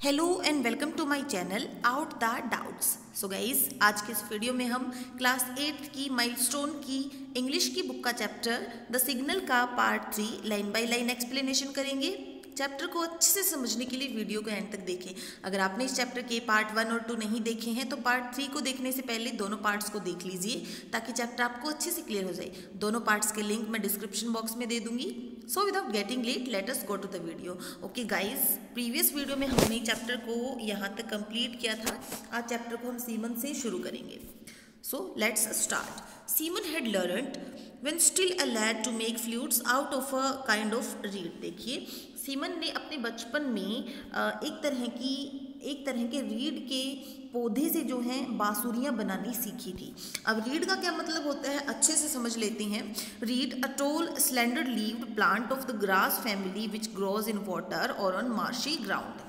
Hello and welcome to my channel out the doubts. So guys, आज के इस video में हम क्लास 8 की माइलस्टोन की इंग्लिश की बुक का चैप्टर द सिग्नल का part 3 line by line explanation करेंगे। चैप्टर को अच्छे से समझने के लिए वीडियो को एंड तक देखें। अगर आपने इस चैप्टर के पार्ट 1 और 2 नहीं देखे हैं तो पार्ट 3 को देखने से पहले दोनों पार्ट्स को देख लीजिए ताकि चैप्टर आपको अच्छे से क्लियर हो जाए। दोनों पार्ट्स के लिंक मैं डिस्क्रिप्शन बॉक्स में दे दूंगी। So without getting late let us go to the video. Okay guys, previous video में हमने चैप्टर को यहाँ तक कंप्लीट किया था। आज चैप्टर को हम सीमन से शुरू करेंगे। So let's start. Semyon had learned when still a lad to make flutes out of a kind of reed. देखिए, सीमन ने अपने बचपन में एक तरह के रीड के पौधे से जो है बांसुरियां बनानी सीखी थी। अब रीड का क्या मतलब होता है अच्छे से समझ लेते हैं। Read, a tall slender levied plant of the grass family which grows in water और ऑन मार्शी ग्राउंड।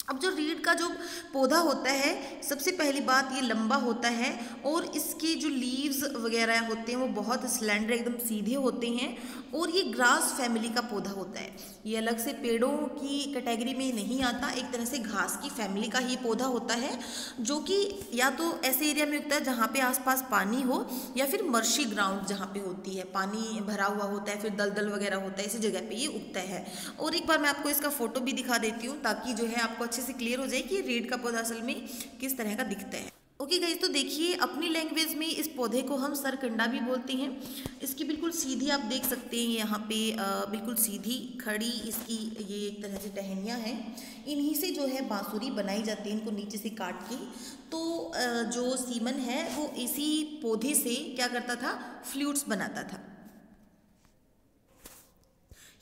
अब जो रीड का जो पौधा होता है, सबसे पहली बात ये लंबा होता है और इसके जो लीव्स वगैरह होते हैं वो बहुत स्लेंडर एकदम सीधे होते हैं और ये ग्रास फैमिली का पौधा होता है। ये अलग से पेड़ों की कैटेगरी में नहीं आता, एक तरह से घास की फैमिली का ही पौधा होता है जो कि या तो ऐसे एरिया में उगता है जहाँ पे आसपास पानी हो या फिर मर्शी ग्राउंड जहाँ पे होती है, पानी भरा हुआ होता है, फिर दलदल वगैरह होता है, इसी जगह पे ये उगता है। और एक बार मैं आपको इसका फोटो भी दिखा देती हूँ ताकि जो है आपको अच्छे से क्लियर हो जाए कि रीड का पौधा असल में किस तरह का दिखता है। ओके गाइस, तो देखिए अपनी लैंग्वेज में इस पौधे को हम सरकंडा भी बोलते हैं। इसकी बिल्कुल सीधी आप देख सकते हैं यहाँ पे बिल्कुल सीधी खड़ी इसकी ये एक तरह से टहनियाँ हैं। इन्हीं से जो है बांसुरी बनाई जाती है, इनको नीचे से काट के। तो जो सीमन है वो इसी पौधे से क्या करता था, फ्लूट्स बनाता था।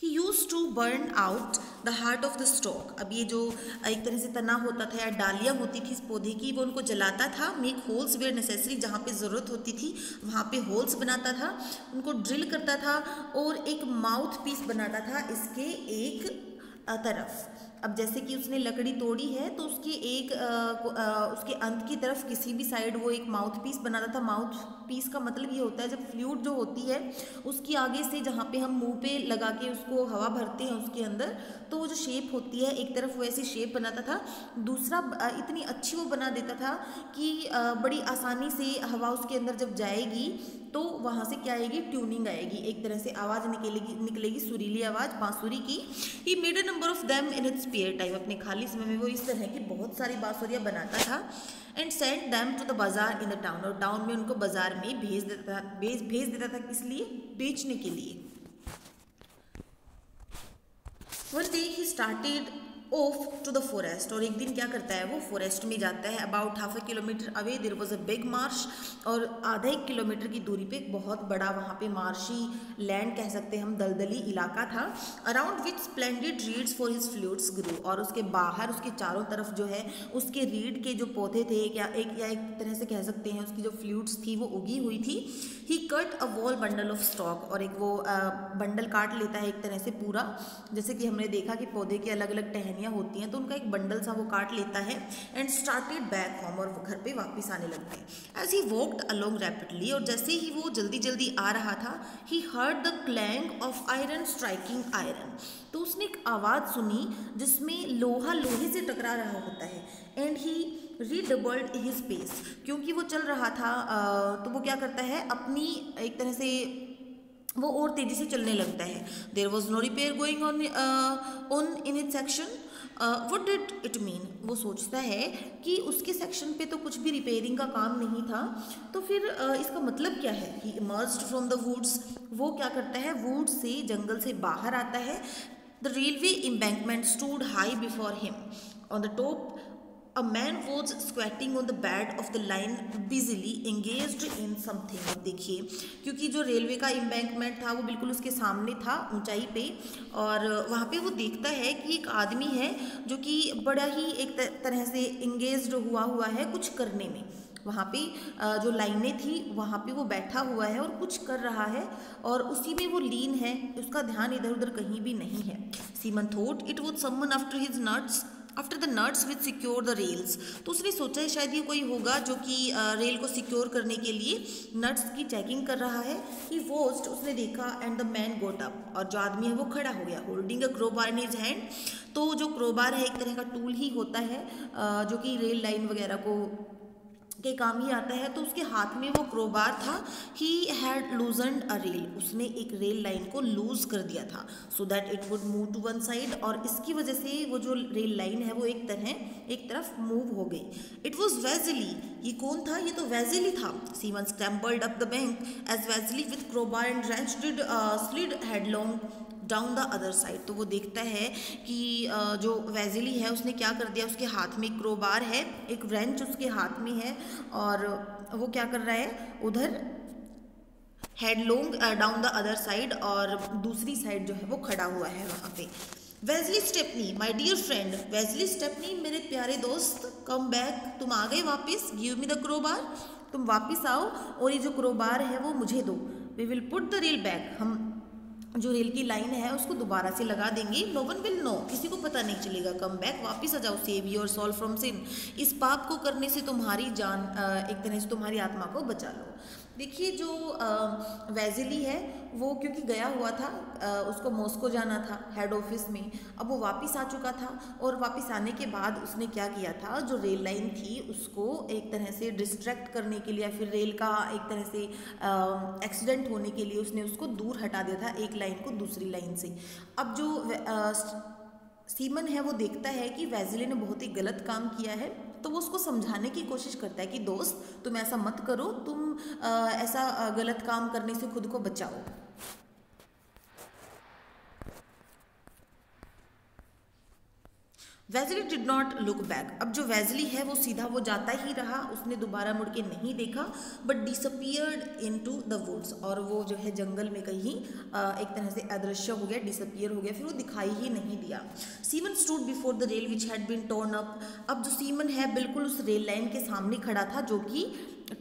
He used to burn out the heart of the stalk। अब ये जो एक तरह से तना होता था या डालियाँ होती थी इस पौधे की, वो उनको जलाता था। मेक होल्स वेयर नेसेसरी, जहाँ पे ज़रूरत होती थी वहाँ पे होल्स बनाता था, उनको ड्रिल करता था और एक माउथ पीस बनाता था इसके एक तरफ। अब जैसे कि उसने लकड़ी तोड़ी है तो उसके उसके अंत की तरफ किसी भी साइड वो एक माउथ पीस बनाता था। माउथ पीस का मतलब ये होता है जब फ्लूट जो होती है उसकी आगे से जहाँ पे हम मुंह पे लगा के उसको हवा भरते हैं उसके अंदर, तो वो जो शेप होती है एक तरफ वो ऐसी शेप बनाता था, दूसरा इतनी अच्छी वो बना देता था कि बड़ी आसानी से हवा उसके अंदर जब जाएगी तो वहाँ से क्या आएगी, ट्यूनिंग आएगी, एक तरह से आवाज़ निकलेगी सुरीली आवाज़ बांसुरी की। He made a number of them in its spare time. अपने खाली समय में वो इस तरह की बहुत सारी बांसुरियाँ बनाता था। And send them to the bazaar in the town, और टाउन में उनको बाजार में भेज देता था किस लिए, बेचने के लिए। One day he started off to the forest, और एक दिन क्या करता है वो फॉरेस्ट में जाता है। About half a kilometre away there was a big marsh, और आधा एक किलोमीटर की दूरी पे एक बहुत बड़ा वहाँ पे मार्शी लैंड कह सकते हैं हम, दलदली इलाका था। Around which splendid reeds for his flutes grew, और उसके बाहर उसके चारों तरफ जो है उसके रीड के जो पौधे थे या एक तरह से कह सकते हैं उसकी जो फ्लूट्स थी वो उगी हुई थी। He cut a wall bundle of stalk, और एक वो बंडल काट लेता है एक तरह से पूरा, जैसे कि हमने देखा कि पौधे की अलग अलग टहनियाँ होती हैं तो उनका एक बंडल सा वो काट लेता है। एंड स्टार्टेड बैक होम, और वो घर पे वापस आने लगते हैं। As he walked along rapidly, और जैसे ही वो जल्दी जल्दी आ रहा था, he heard the clang of iron striking iron, तो उसने एक आवाज़ सुनी जिसमें लोहा लोहे से टकरा रहा होता है। And he redoubled his pace, क्योंकि वो चल रहा था तो वो क्या करता है अपनी एक तरह से वो और तेज़ी से चलने लगता है। There was no repair going on in it section. What did it mean, वो सोचता है कि उसके सेक्शन पे तो कुछ भी रिपेयरिंग का काम नहीं था, तो फिर इसका मतलब क्या है। ही इमर्ज्ड फ्रॉम द वुड्स, वो क्या करता है वुड्स से, जंगल से बाहर आता है। The railway embankment stood high before him, on the top a man was squatting on the bed of the line busily engaged in something। अब देखिए, क्योंकि जो रेलवे का एम्बैंकमेंट था वो बिल्कुल उसके सामने था ऊंचाई पे, और वहाँ पे वो देखता है कि एक आदमी है जो कि बड़ा ही एक तरह से इंगेज्ड हुआ है कुछ करने में। वहाँ पे जो लाइनें थी वहाँ पे वो बैठा हुआ है और कुछ कर रहा है और उसी में वो लीन है, उसका ध्यान इधर उधर कहीं भी नहीं है। Semen thought it was someone after his nuts after the nuts which secure the rails. तो उसने सोचा है शायद ये कोई होगा जो कि रेल को सिक्योर करने के लिए नट्स की चेकिंग कर रहा है। ही वॉच्ड, उसने देखा, and the man goat up, और जो आदमी है वो खड़ा हो गया, holding a crowbar in his hand. तो जो क्रोबार है एक तरह का टूल ही होता है जो कि रेल लाइन वगैरह को के काम ही आता है। तो उसके हाथ में वो क्रोबार था। ही हैड लूजनड अ रेल, उसने एक रेल लाइन को लूज कर दिया था, so that it would move to one side, और इसकी वजह से वो जो रेल लाइन है वो एक तरफ मूव हो गई। इट वॉज वेजिली, ये कौन था? ये तो वेजिली था। Semyon stumbled up the bank edge Vasily with crowbar and wrenched slid headlong down the other side. तो वो देखता है कि जो वेजिली है उसने क्या कर दिया, उसके हाथ में एक क्रोबार है, एक रेंच उसके हाथ में है, और वो क्या कर रहा है, उधर हेडलॉन्ग डाउन द अदर साइड, और दूसरी साइड जो है वो खड़ा हुआ है वहाँ पे। Vasily Stepanych, my dear friend, Vasily Stepanych, मेरे प्यारे दोस्त, कम बैक, तुम आ गए वापस, गिव मी द क्रोबार, तुम वापस आओ और ये जो क्रोबार है वो मुझे दो। We will put the rail back, हम जो रेल की लाइन है उसको दोबारा से लगा देंगे। नो वन विल नो, किसी को पता नहीं चलेगा। कम बैक, वापस आ जाओ। सेव योर सोल फ्रॉम सिन, इस पाप को करने से तुम्हारी जान, एक तरह से तुम्हारी आत्मा को बचा लो। देखिए जो वेजिली है वो क्योंकि गया हुआ था, उसको मॉस्को जाना था हेड ऑफिस में, अब वो वापस आ चुका था, और वापस आने के बाद उसने क्या किया था, जो रेल लाइन थी उसको एक तरह से डिस्ट्रैक्ट करने के लिए, या फिर रेल का एक तरह से एक्सीडेंट होने के लिए उसने उसको दूर हटा दिया था, एक लाइन को दूसरी लाइन से। अब जो सीमन है वो देखता है कि वेजिली ने बहुत ही गलत काम किया है, तो वो उसको समझाने की कोशिश करता है कि दोस्त तुम ऐसा मत करो, तुम ऐसा गलत काम करने से खुद को बचाओ। Wesley did not look back, अब जो वेजली है वो सीधा वो जाता ही रहा, उसने दोबारा मुड़ के नहीं देखा, but disappeared into the woods, और वो जो है जंगल में कहीं एक तरह से अदृश्य हो गया, डिसअपियर हो गया, फिर वो दिखाई ही नहीं दिया। Semyon stood before the rail which had been torn up, अब जो सीमन है बिल्कुल उस रेल लाइन के सामने खड़ा था, जो कि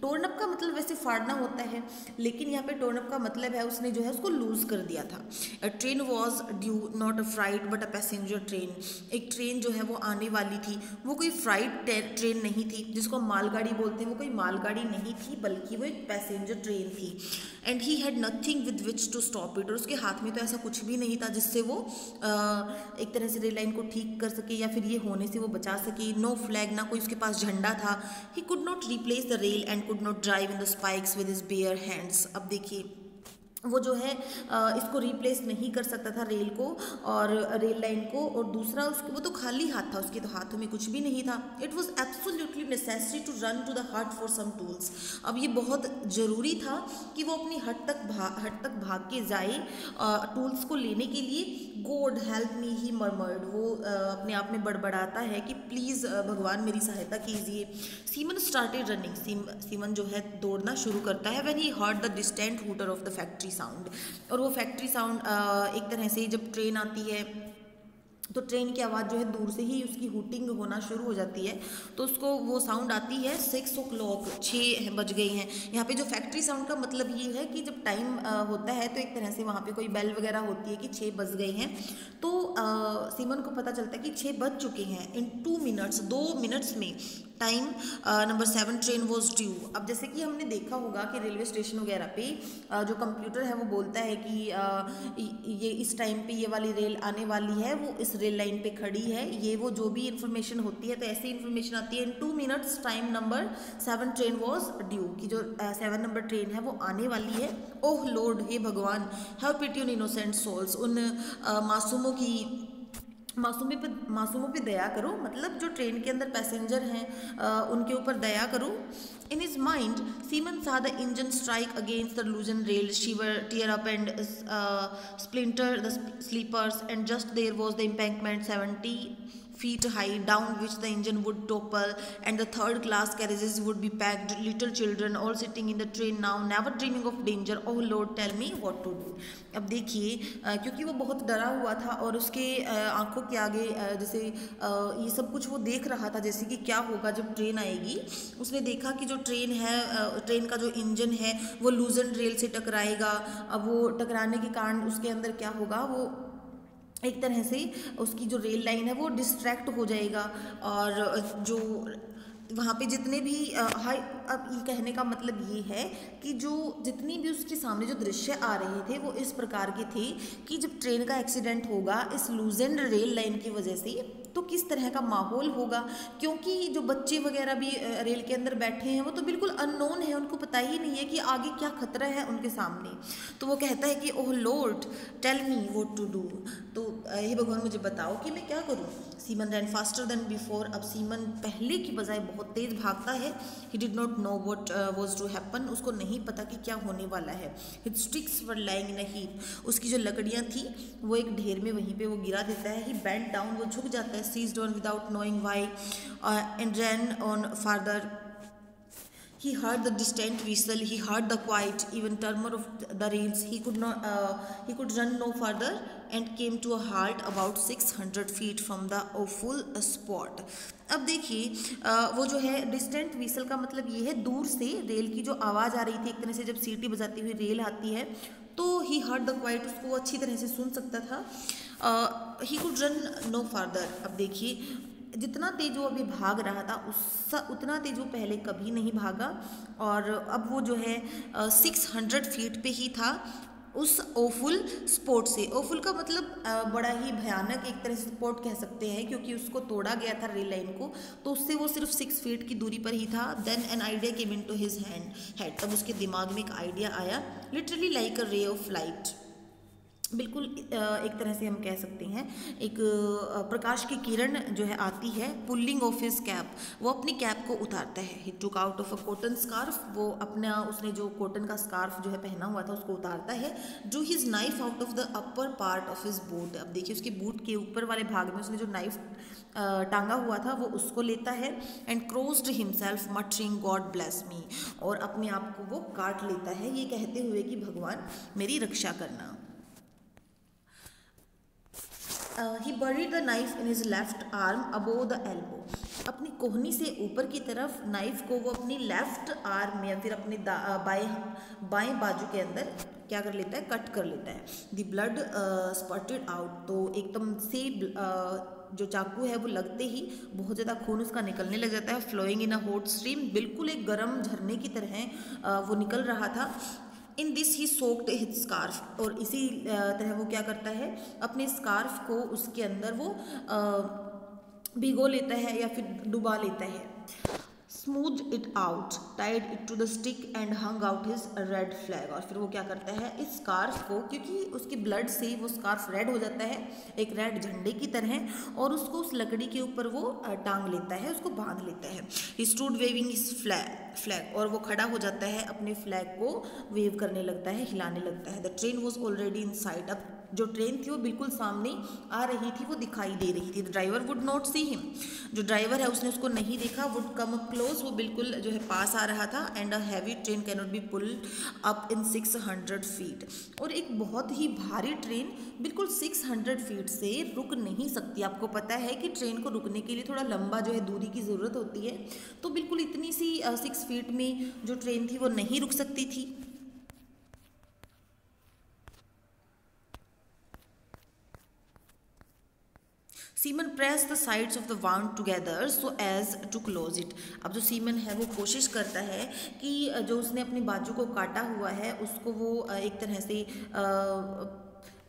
टोर्न अप का मतलब वैसे फाड़ना होता है, लेकिन यहाँ पे टोर्न अप का मतलब है उसने जो है उसको लूज कर दिया था। A train was due, not a freight but a passenger train, एक ट्रेन जो है वो आने वाली थी, वो कोई फ्राइट ट्रेन नहीं थी जिसको हम मालगाड़ी बोलते हैं, वो कोई मालगाड़ी नहीं थी बल्कि वो एक पैसेंजर ट्रेन थी। And he had nothing with which to stop it, और उसके हाथ में तो ऐसा कुछ भी नहीं था जिससे वो एक तरह से रेल लाइन को ठीक कर सके या फिर ये होने से वो बचा सके। नो फ्लैग, ना कोई उसके पास झंडा था। He could not replace the rail and could not drive in the spikes with his bare hands। अब देखिए वो जो है इसको रिप्लेस नहीं कर सकता था रेल को और रेल लाइन को, और दूसरा उसके वो तो खाली हाथ था, उसके तो हाथों में कुछ भी नहीं था। It was absolutely necessary to run to the hut for some tools, अब ये बहुत ज़रूरी था कि वो अपनी हट तक भाग के जाए टूल्स को लेने के लिए। गॉड हेल्प मी, ही मर्मर्ड, वो अपने आप में बड़बड़ाता है कि प्लीज़ भगवान मेरी सहायता कीजिए। सीमन स्टार्टेड रनिंग, सीमन जो है दौड़ना शुरू करता है। When he heard the distant hooter of the factory sound, और वो फैक्ट्री साउंड एक तरह से जब ट्रेन आती है तो ट्रेन की आवाज़ जो है दूर से ही उसकी हूटिंग होना शुरू हो जाती है, तो उसको वो साउंड आती है 6 o'clock, 6 बज गई हैं। यहाँ पे जो फैक्ट्री साउंड का मतलब ये है कि जब टाइम होता है तो एक तरह से वहाँ पे कोई बेल वगैरह होती है कि 6 बज गए हैं, तो सीमन को पता चलता है कि 6 बज चुके हैं। इन 2 minutes, 2 मिनट्स में time number 7 train was due. अब जैसे कि हमने देखा होगा कि रेलवे स्टेशन वगैरह पे जो कंप्यूटर है वो बोलता है कि ये इस टाइम पे ये वाली रेल आने वाली है, वो इस रेल लाइन पे खड़ी है, ये वो जो भी इन्फॉर्मेशन होती है, तो ऐसी इन्फॉर्मेशन आती है। इन 2 minutes time number 7 train was due, कि जो 7 नंबर ट्रेन है वो आने वाली है। ओह लॉर्ड, हे भगवान, have pity on innocent souls, उन मासूमों पे दया करो, मतलब जो ट्रेन के अंदर पैसेंजर हैं उनके ऊपर दया करो। In his mind, Seaman saw the engine strike against the loosened rail, shiver, tear up and splinter the sleepers, and just there was the embankment 70 feet high, down which the engine would topple, and the third class carriages would be packed, little children all sitting in the train now, never dreaming of danger. Oh Lord, tell me what to do। अब देखिए क्योंकि वो बहुत डरा हुआ था और उसके आंखों के आगे जैसे ये सब कुछ वो देख रहा था, जैसे कि क्या होगा जब ट्रेन आएगी। उसने देखा कि जो ट्रेन है, ट्रेन का जो इंजन है वो लूजन रेल से टकराएगा। अब वो टकराने के कारण उसके अंदर क्या होगा, वो एक तरह से उसकी जो रेल लाइन है वो डिस्ट्रैक्ट हो जाएगा। और जो वहाँ पे जितने भी हाई, अब ये कहने का मतलब ये है कि जो जितनी भी उसके सामने जो दृश्य आ रहे थे वो इस प्रकार के थे कि जब ट्रेन का एक्सीडेंट होगा इस लूजेंड रेल लाइन की वजह से तो किस तरह का माहौल होगा, क्योंकि जो बच्चे वगैरह भी रेल के अंदर बैठे हैं वो तो बिल्कुल अननोन है, उनको पता ही नहीं है कि आगे क्या खतरा है उनके सामने। तो वो कहता है कि oh Lord tell me what to do, तो हे भगवान मुझे बताओ कि मैं क्या करूँ। Semyon ran faster than before, अब सीमन पहले की बजाय बहुत तेज भागता है। He did not know what was to happen, उसको नहीं पता कि क्या होने वाला है। His sticks were lying in a heap, उसकी जो लकड़ियाँ थी वो एक ढेर में वहीं पे वो गिरा देता है। ही बेंट डाउन, वो झुक जाता है, seized on without knowing why, and ran on farther. He heard the distant whistle, he heard the quiet, even tremor of the rails. He could run no further and came to a halt about 600 feet from the awful spot. अब देखिए वो जो है distant whistle का मतलब ये है दूर से रेल की जो आवाज़ आ रही थी, एक तरह से जब सीटी बजाती हुई रेल आती है तो ही हर्ड द क्वाइट, उसको वो अच्छी तरह से सुन सकता था। He could run no farther, अब देखिए जितना तेज वो अभी भाग रहा था उतना तेज वो पहले कभी नहीं भागा, और अब वो जो है 600 फीट पे ही था उस ओफुल स्पॉट से। ओफुल का मतलब बड़ा ही भयानक एक तरह से स्पॉट कह सकते हैं, क्योंकि उसको तोड़ा गया था रेल लाइन को, तो उससे वो सिर्फ 6 फीट की दूरी पर ही था। Then an idea came into his head, तब उसके दिमाग में एक आइडिया आया, literally like a ray of light, बिल्कुल एक तरह से हम कह सकते हैं एक प्रकाश की किरण जो है आती है। पुल्लिंग ऑफ हिज कैप, वो अपनी कैप को उतारता है। He took out of a cotton scarf, वो अपना उसने जो कॉटन का स्कार्फ जो है पहना हुआ था उसको उतारता है। Drew his knife out of the upper part of his boot, अब देखिए उसके बूट के ऊपर वाले भाग में उसने जो नाइफ टांगा हुआ था वो उसको लेता है। And crossed himself muttering God bless me, और अपने आप को वो काट लेता है ये कहते हुए कि भगवान मेरी रक्षा करना। He buried the knife in his left arm above the elbow, अपनी कोहनी से ऊपर की तरफ नाइफ को वो अपनी लेफ्ट आर्म में या फिर अपने बाएं बाजू के अंदर क्या कर लेता है, कट कर लेता है। द ब्लड स्पॉटेड आउट, तो एकदम से जो चाकू है वो लगते ही बहुत ज़्यादा खून उसका निकलने लग जाता है। Flowing in a hot stream, बिल्कुल एक गर्म झरने की तरह वो निकल रहा था। In this he soaked his scarf, और इसी तरह वो क्या करता है अपने स्कार्फ को उसके अंदर वो भिगो लेता है या फिर डुबा लेता है। Smooth it out, tied it to the stick and hung out his red flag, और फिर वो क्या करता है इस स्कार्फ को, क्योंकि उसकी ब्लड से वो स्कार्फ रेड हो जाता है एक रेड झंडे की तरह, और उसको उस लकड़ी के ऊपर वो टांग लेता है, उसको बांध लेता है। He stood waving his flag, और वो खड़ा हो जाता है अपने फ्लैग को वेव करने लगता है, हिलाने लगता है। The train was already in site, अब जो ट्रेन थी वो बिल्कुल सामने आ रही थी, वो दिखाई दे रही थी। The driver would not see him, जो ड्राइवर है उसने उसको नहीं देखा। वुड कम क्लोज, वो बिल्कुल जो है पास आ रहा था। And a heavy train can not be pulled up in 600 feet, और एक बहुत ही भारी ट्रेन बिल्कुल 600 फीट से रुक नहीं सकती। आपको पता है कि ट्रेन को रुकने के लिए थोड़ा लंबा जो है दूरी की ज़रूरत होती है, तो बिल्कुल इतनी सी 6 फीट में जो ट्रेन थी वो नहीं रुक सकती थी। Semyon press the sides of the wound together so as to close it, अब जो सीमन है वो कोशिश करता है कि जो उसने अपनी बाजू को काटा हुआ है उसको वो एक तरह से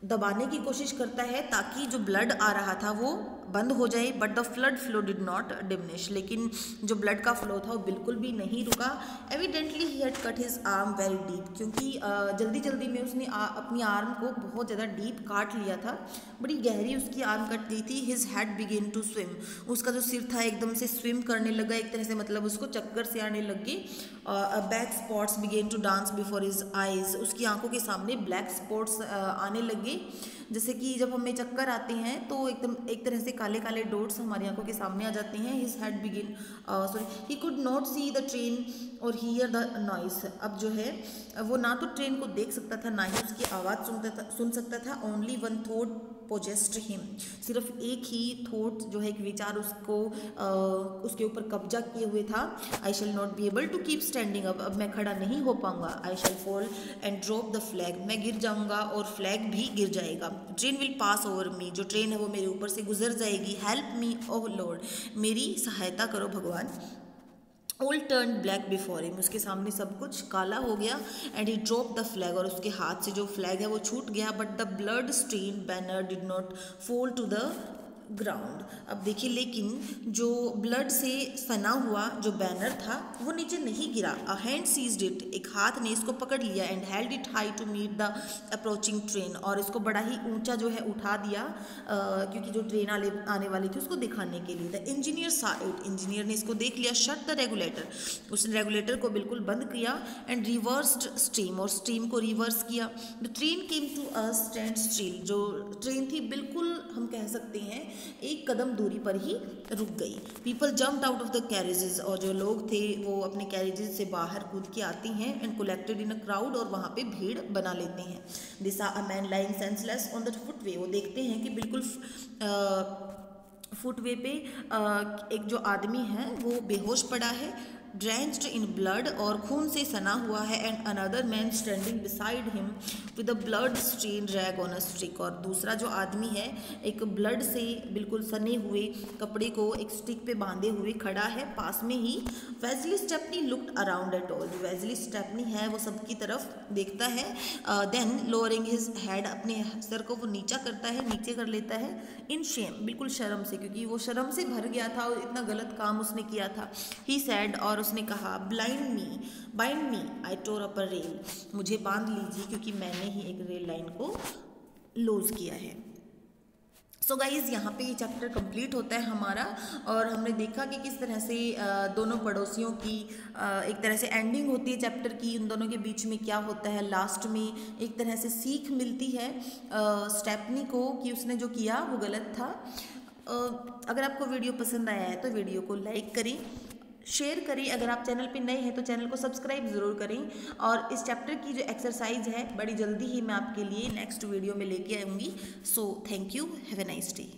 दबाने की कोशिश करता है ताकि जो ब्लड आ रहा था वो बंद हो जाए। But the flood flow did not diminish, लेकिन जो ब्लड का फ्लो था वो बिल्कुल भी नहीं रुका। Evidently he had cut his arm very deep, क्योंकि जल्दी जल्दी में उसने अपनी आर्म को बहुत ज़्यादा डीप काट लिया था, बड़ी गहरी उसकी आर्म कट गई थी। His head began to swim, उसका जो सिर था एकदम से स्विम करने लगा एक तरह से, मतलब उसको चक्कर से आने लग गए। Black spots began to dance before his eyes, उसकी आंखों के सामने ब्लैक स्पॉट्स आने लगे, जैसे कि जब हमें चक्कर आते हैं तो एकदम एक तरह से काले काले डॉट्स हमारी आंखों के सामने आ जाते हैं। His had begin he could not see the train और हियर द नॉइस, अब जो है वो ना तो ट्रेन को देख सकता था ना ही उसकी आवाज़ सुन सकता था। Only one thought possessed him, सिर्फ एक ही थॉट जो है, एक विचार उसको उसके ऊपर कब्जा किए हुए था। I shall not be able to keep standing up, अब मैं खड़ा नहीं हो पाऊंगा। I shall fall and drop the flag, मैं गिर जाऊंगा और फ्लैग भी गिर जाएगा। Train will pass over me, जो ट्रेन है वो मेरे ऊपर से गुजर जाएगी। हेल्प मी ओह लॉर्ड, मेरी सहायता करो भगवान। All turn black before him, उसके सामने सब कुछ काला हो गया। And he drop the flag, और उसके हाथ से जो फ्लैग है वो छूट गया। But the blood stain banner did not fall to the ground. अब देखिए, लेकिन जो ब्लड से सना हुआ जो बैनर था वो नीचे नहीं गिरा। अ हैंड सीज्ड इट, एक हाथ ने इसको पकड़ लिया। And held it high to meet the approaching train, और इसको बड़ा ही ऊंचा जो है उठा दिया, क्योंकि जो ट्रेन आने वाली थी उसको दिखाने के लिए। The engineer saw it, engineer ने इसको देख लिया। शट द रेगुलेटर, उसने रेगुलेटर को बिल्कुल बंद किया। एंड रिवर्स्ड स्टीम, और स्टीम को रिवर्स किया। The train came to a standstill, जो ट्रेन थी बिल्कुल हम कह सकते हैं एक कदम दूरी पर ही रुक गई। People jumped out of the carriages, और जो लोग थे वो अपने कैरेजेस से बाहर कूद के आते हैं। And collected in a crowd, और वहाँ पे भीड़ बना लेते हैं। They saw a man lying senseless on the footway, वो देखते हैं कि बिल्कुल फुटवे पे एक जो आदमी है वो बेहोश पड़ा है, ड्रेंच्ड इन ब्लड, और खून से सना हुआ है। And another man standing beside him with a blood stain rag on a stick, और दूसरा जो आदमी है एक ब्लड से बिल्कुल सने हुए कपड़े को एक स्टिक पे बांधे हुए खड़ा है पास में ही। Vasily Stepanych looked around at all, जो वेजली स्टेपनी है वो सबकी तरफ देखता है। देन लोअरिंग हिज हेड, अपने सर को वो नीचा करता है, नीचे कर लेता है। इन शेम, बिल्कुल शर्म से, क्योंकि वो शर्म से भर गया था और इतना गलत काम उसने किया था। ही सैड, और उसने कहा bind me I tore up a rail, मुझे बांध लीजिए क्योंकि मैंने ही एक रेल लाइन को लूज किया है। सो गाइज, यहाँ पे ये चैप्टर कंप्लीट होता है हमारा, और हमने देखा कि किस तरह से दोनों पड़ोसियों की एक तरह से एंडिंग होती है चैप्टर की, उन दोनों के बीच में क्या होता है। लास्ट में एक तरह से सीख मिलती है स्टेपनी को कि उसने जो किया वो गलत था। अगर आपको वीडियो पसंद आया है तो वीडियो को लाइक करें, शेयर करें। अगर आप चैनल पे नए हैं तो चैनल को सब्सक्राइब ज़रूर करें। और इस चैप्टर की जो एक्सरसाइज है बड़ी जल्दी ही मैं आपके लिए नेक्स्ट वीडियो में लेके आऊँगी। So thank you, have a nice day.